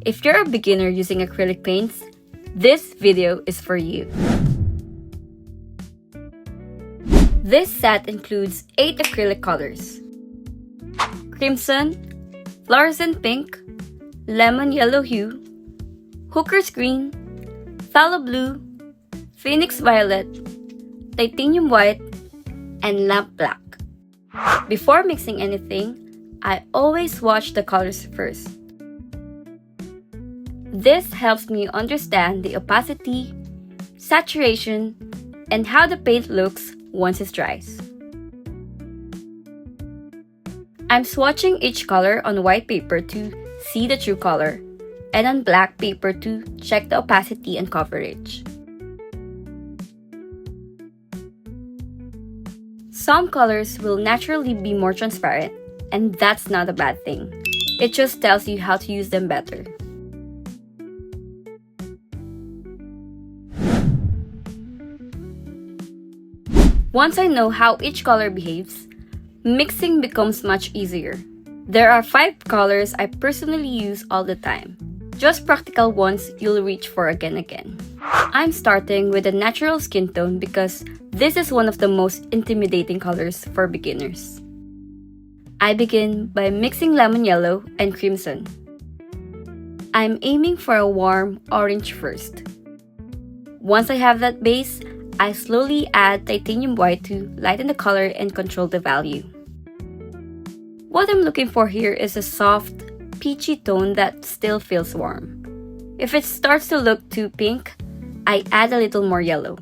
If you're a beginner using acrylic paints, this video is for you. This set includes 8 acrylic colors: crimson, fluorescent pink, lemon yellow hue, hooker's green, phthalo blue, phoenix violet, titanium white, and lamp black. Before mixing anything, I always swatch the colors first. This helps me understand the opacity, saturation, and how the paint looks once it dries. I'm swatching each color on white paper to see the true color, and on black paper to check the opacity and coverage. Some colors will naturally be more transparent, and that's not a bad thing. It just tells you how to use them better. Once I know how each color behaves, mixing becomes much easier. There are 5 colors I personally use all the time, just practical ones you'll reach for again and again. I'm starting with a natural skin tone because this is one of the most intimidating colors for beginners. I begin by mixing lemon yellow and crimson. I'm aiming for a warm orange first. Once I have that base, I slowly add titanium white to lighten the color and control the value. What I'm looking for here is a soft, peachy tone that still feels warm. If it starts to look too pink, I add a little more yellow.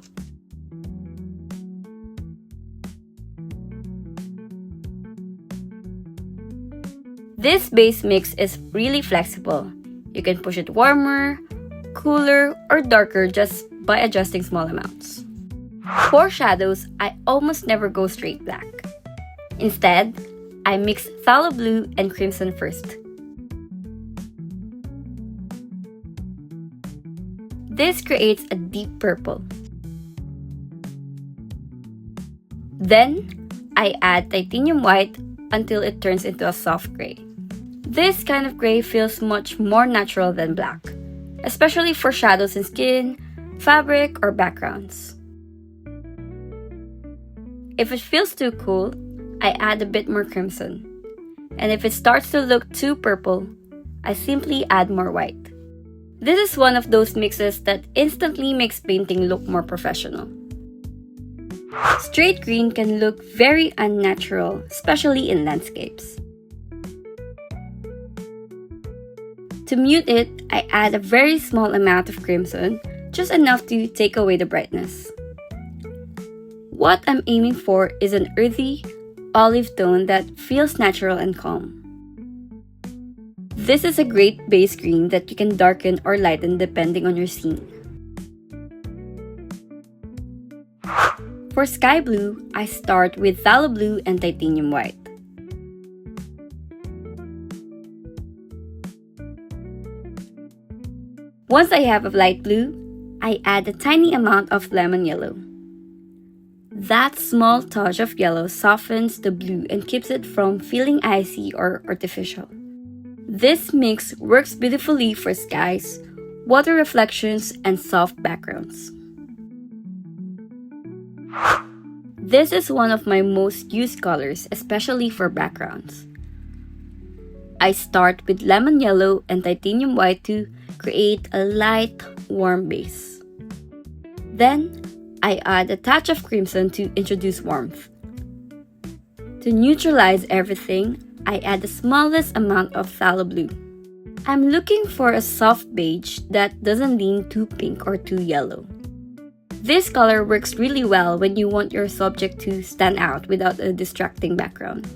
This base mix is really flexible. You can push it warmer, cooler, or darker just by adjusting small amounts. For shadows, I almost never go straight black. Instead, I mix phthalo blue and crimson first. This creates a deep purple. Then, I add titanium white until it turns into a soft gray. This kind of gray feels much more natural than black, especially for shadows in skin, fabric, or backgrounds. If it feels too cool, I add a bit more crimson. And if it starts to look too purple, I simply add more white. This is one of those mixes that instantly makes painting look more professional. Straight green can look very unnatural, especially in landscapes. To mute it, I add a very small amount of crimson, just enough to take away the brightness. What I'm aiming for is an earthy, olive tone that feels natural and calm. This is a great base green that you can darken or lighten depending on your scene. For sky blue, I start with phthalo blue and titanium white. Once I have a light blue, I add a tiny amount of lemon yellow. That small touch of yellow softens the blue and keeps it from feeling icy or artificial. This mix works beautifully for skies, water reflections, and soft backgrounds. This is one of my most used colors, especially for backgrounds. I start with lemon yellow and titanium white to create a light, warm base. Then, I add a touch of crimson to introduce warmth. To neutralize everything, I add the smallest amount of phthalo blue. I'm looking for a soft beige that doesn't lean too pink or too yellow. This color works really well when you want your subject to stand out without a distracting background.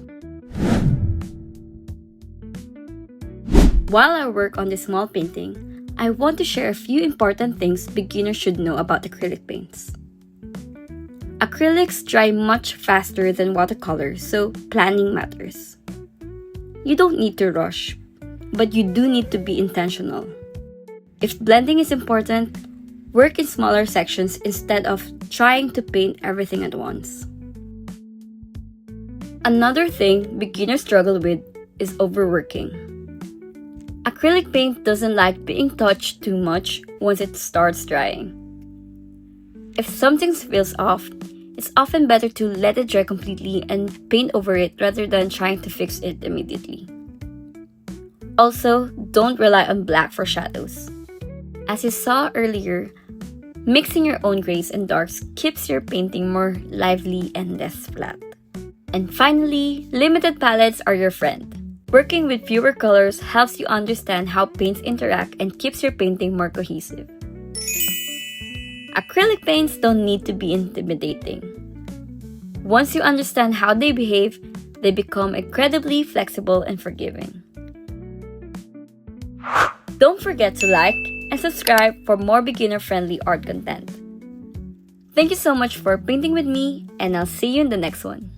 While I work on this small painting, I want to share a few important things beginners should know about acrylic paints. Acrylics dry much faster than watercolors, so planning matters. You don't need to rush, but you do need to be intentional. If blending is important, work in smaller sections instead of trying to paint everything at once. Another thing beginners struggle with is overworking. Acrylic paint doesn't like being touched too much once it starts drying. If something feels off, it's often better to let it dry completely and paint over it rather than trying to fix it immediately. Also, don't rely on black for shadows. As you saw earlier, mixing your own grays and darks keeps your painting more lively and less flat. And finally, limited palettes are your friend. Working with fewer colors helps you understand how paints interact and keeps your painting more cohesive. Acrylic paints don't need to be intimidating. Once you understand how they behave, they become incredibly flexible and forgiving. Don't forget to like and subscribe for more beginner-friendly art content. Thank you so much for painting with me, and I'll see you in the next one.